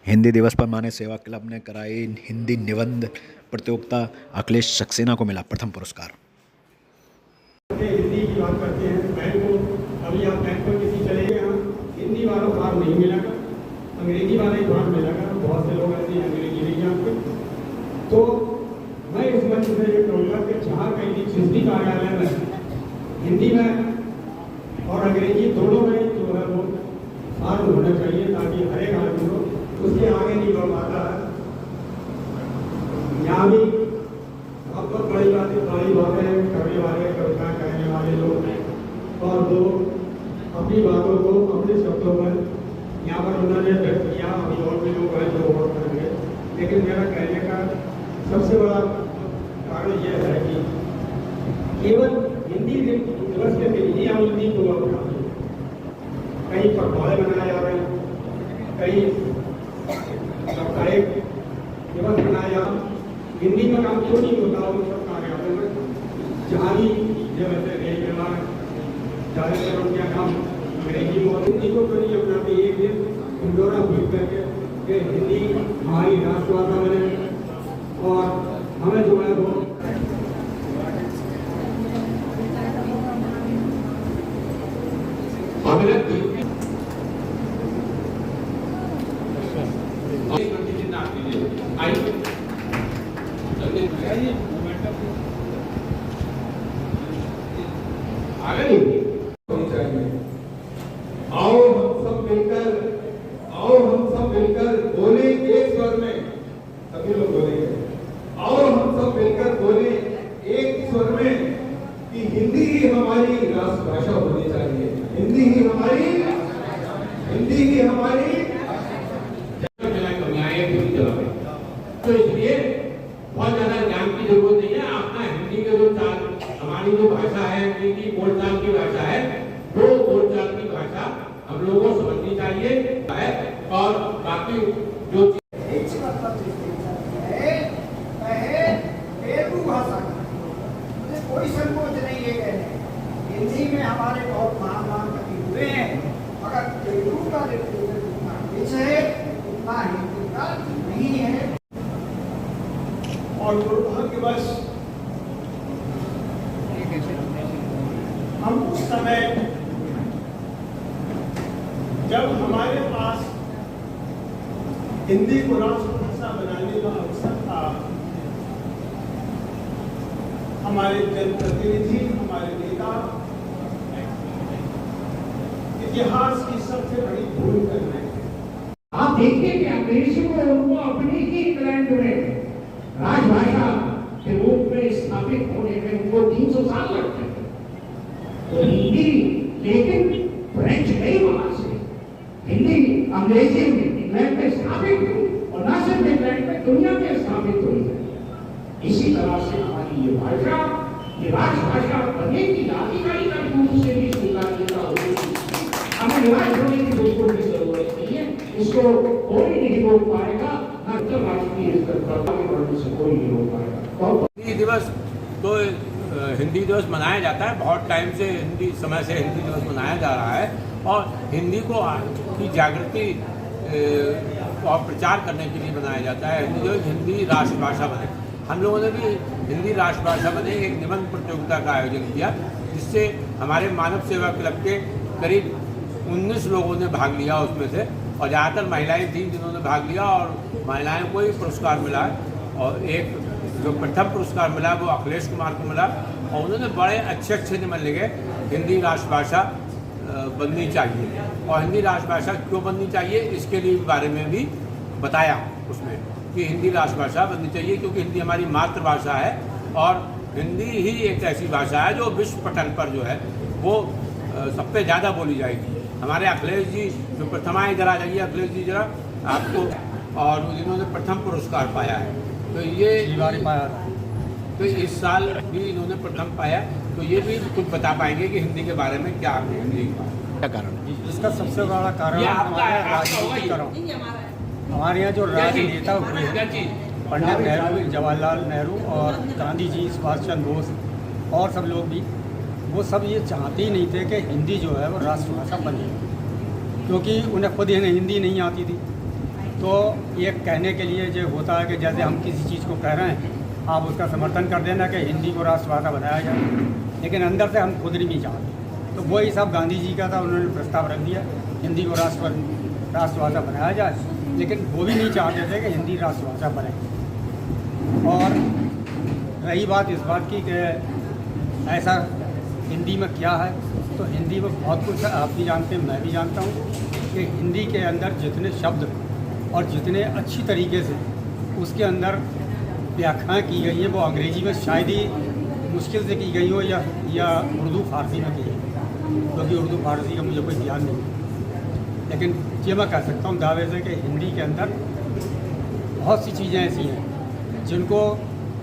हिंदी दिवस पर माने सेवा क्लब ने कराई हिंदी निबंध प्रतियोगिता। अखिलेश सक्सेना को मिला प्रथम पुरस्कार। हिंदी की बात करते हैं बैंक को, अभी आप बैंक पर किसी चले गए, यहाँ हिंदी वालों को भाग नहीं मिलेगा, अंग्रेजी वाले ही भाग मिलेगा। बहुत से लोग ऐसे अंग्रेजी नहीं जानते। तो मैं इस मंच से ये कहूँगा कि जहाँ कहीं भी जिस भी कार्यालय में हिंदी में और अंग्रेजी दोनों में जो है वो भाग होना चाहिए, ताकि हर एक आदमी को उसके आगे नहीं बढ़ पाता है। यहाँ भी बहुत बड़ी बातें करने वाले, कविताएं कहने वाले लोग हैं, और वो अपनी बातों को अपने शब्दों में यहाँ पर उन्होंने व्यक्त किया। अभी और भी लोग हैं जो और करेंगे, लेकिन मेरा कहने का सबसे बड़ा कारण यह है कि केवल हिंदी दिवस के दिन ही हम हिंदी को अपनाते हैं। कई पखवाड़े मनाए जा रहे हैं, कई साप्ताहिक दिवस मनाया जा रहा है। हिंदी का काम क्यों नहीं होता उन सब कार्यालयों में, जहाँ भी जैसे रेल विभाग ज़्यादातर उनका काम अंग्रेजी में, हिंदी को तो नहीं अपनाते। एक दिन इंदौरा भूल करके कि हिंदी हमारी राष्ट्रभाषा बने और हमें जो है वो आगे होनी चाहिए। आओ हम सब मिलकर बोले एक स्वर में, सभी लोग बोलेंगे, आओ हम सब मिलकर बोले एक स्वर में कि हिंदी ही हमारी राष्ट्रभाषा होनी चाहिए। हिंदी ही हमारी तो इसलिए बहुत ज्यादा ज्ञान की जरूरत नहीं है। अपना हिंदी के जो हमारी जो भाषा है, हिंदी की बोलचाल की भाषा है, वो बोलचाल की भाषा हम लोगों को समझनी चाहिए है। और बाकी जो भाषा मुझे कोई संकोच नहीं है कहने, हिंदी में हमारे बहुत महान कवि हुए हैं, मगर तेलुगु का जितना विषय है उतना हिंदी का नहीं है। और दुर्भाग्यवश हम उस समय जब हमारे पास हिंदी को राष्ट्रभाषा बनाने का अवसर था, हमारे जनप्रतिनिधि, हमारे नेता इतिहास की सबसे बड़ी भूल कर रहे हैं। आप देखिए कि अंग्रेजी को उनको अपनी ही इंग्लैंड में राजभाषा के रूप में स्थापित होने में उनको 300 साल लगते हैं। तो हिंदी, लेकिन फ्रेंच गई वहां से, हिंदी अंग्रेजी में इंग्लैंड में स्थापित हुई, और न सिर्फ इंग्लैंड में दुनिया में स्थापित हुई है। इसी तरह से हमारी ये भाषा, ये राजभाषा बनने की आधिकारिक रूप से भी स्वीकार्यता होगी। हमें निराश होने की बिल्कुल भी जरूरत नहीं है। इसको कोई नहीं रोक पाएगा, न अंतर्राष्ट्रीय स्तर पर आगे बढ़ने से कोई नहीं रोक पाएगा। हिंदी दिवस तो हिंदी दिवस मनाया जाता है, बहुत टाइम से हिंदी समय से हिंदी दिवस मनाया जा रहा है, और हिंदी को की जागृति और प्रचार करने के लिए बनाया जाता है। हिंदी दिवस हिंदी राष्ट्रभाषा बने। हम लोगों ने भी हिंदी राष्ट्रभाषा बने एक निबंध प्रतियोगिता का आयोजन किया, जिससे हमारे मानव सेवा क्लब के करीब 19 लोगों ने भाग लिया उसमें से, और ज़्यादातर महिलाएं थीं जिन्होंने भाग लिया, और महिलाओं को ही पुरस्कार मिला। और एक जो प्रथम पुरस्कार मिला वो अखिलेश कुमार को मिला, और उन्होंने बड़े अच्छे निबंध लिखे हिंदी राष्ट्रभाषा बननी चाहिए, और हिंदी राष्ट्रभाषा क्यों बननी चाहिए इसके लिए बारे में भी बताया उसमें कि हिंदी राष्ट्रभाषा बननी चाहिए, क्योंकि हिंदी हमारी मातृभाषा है, और हिंदी ही एक ऐसी भाषा है जो विश्व पटल पर जो है वो सब पे ज़्यादा बोली जाएगी। हमारे अखिलेश जी जो प्रथमा, इधर आ जाइए अखिलेश जी जरा आपको, और जिन्होंने प्रथम पुरस्कार पाया है, तो ये पाया, तो इस साल भी इन्होंने प्रथम पाया। तो ये भी कुछ बता पाएंगे कि हिंदी के बारे में क्या हिंदी क्या कारण है? इसका सबसे बड़ा कारण हमारे राजनीतिकरण। हमारे यहाँ जो राजनेता हुए हैं, पंडित नेहरू, जवाहरलाल नेहरू और गांधी जी, सुभाष चंद्र बोस और सब लोग भी, वो सब ये चाहते ही नहीं थे कि हिंदी जो है वो राष्ट्रभाषा बने, क्योंकि उन्हें खुद हिंदी नहीं आती थी। तो ये कहने के लिए जो होता है कि जैसे हम किसी चीज़ को कह रहे हैं आप उसका समर्थन कर देना कि हिंदी को राष्ट्रभाषा बनाया जाए, लेकिन अंदर से हम खुद नहीं चाहते। तो वही सब गांधी जी का था, उन्होंने प्रस्ताव रख दिया हिंदी को राष्ट्रभाषा बनाया जाए, लेकिन वो भी नहीं चाहते थे कि हिंदी राष्ट्रभाषा बने। और रही बात इस बात की कि ऐसा हिंदी में क्या है, तो हिंदी में बहुत कुछ है, आप भी जानते हैं, मैं भी जानता हूँ कि हिंदी के अंदर जितने शब्द और जितने अच्छी तरीके से उसके अंदर व्याख्याएँ की गई है वो अंग्रेजी में शायद ही मुश्किल से की गई हो या उर्दू फारसी में की है, क्योंकि उर्दू फारसी का मुझे कोई ध्यान नहीं। लेकिन ये मैं कह सकता हूँ दावे से कि हिंदी के अंदर बहुत सी चीज़ें ऐसी हैं जिनको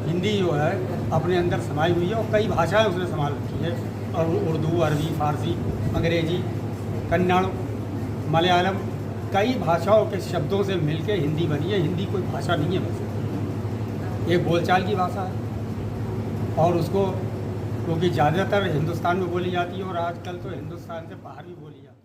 हिंदी जो है अपने अंदर समाई हुई है, और कई भाषाएं उसने संभाल रखी है, और उर्दू, अरबी, फारसी, अंग्रेजी, कन्नड़, मलयालम, कई भाषाओं के शब्दों से मिलके हिंदी बनी है। हिंदी कोई भाषा नहीं है, बस एक बोलचाल की भाषा है, और उसको क्योंकि ज़्यादातर हिंदुस्तान में बोली जाती है और आजकल तो हिंदुस्तान से बाहर भी बोली जाती है।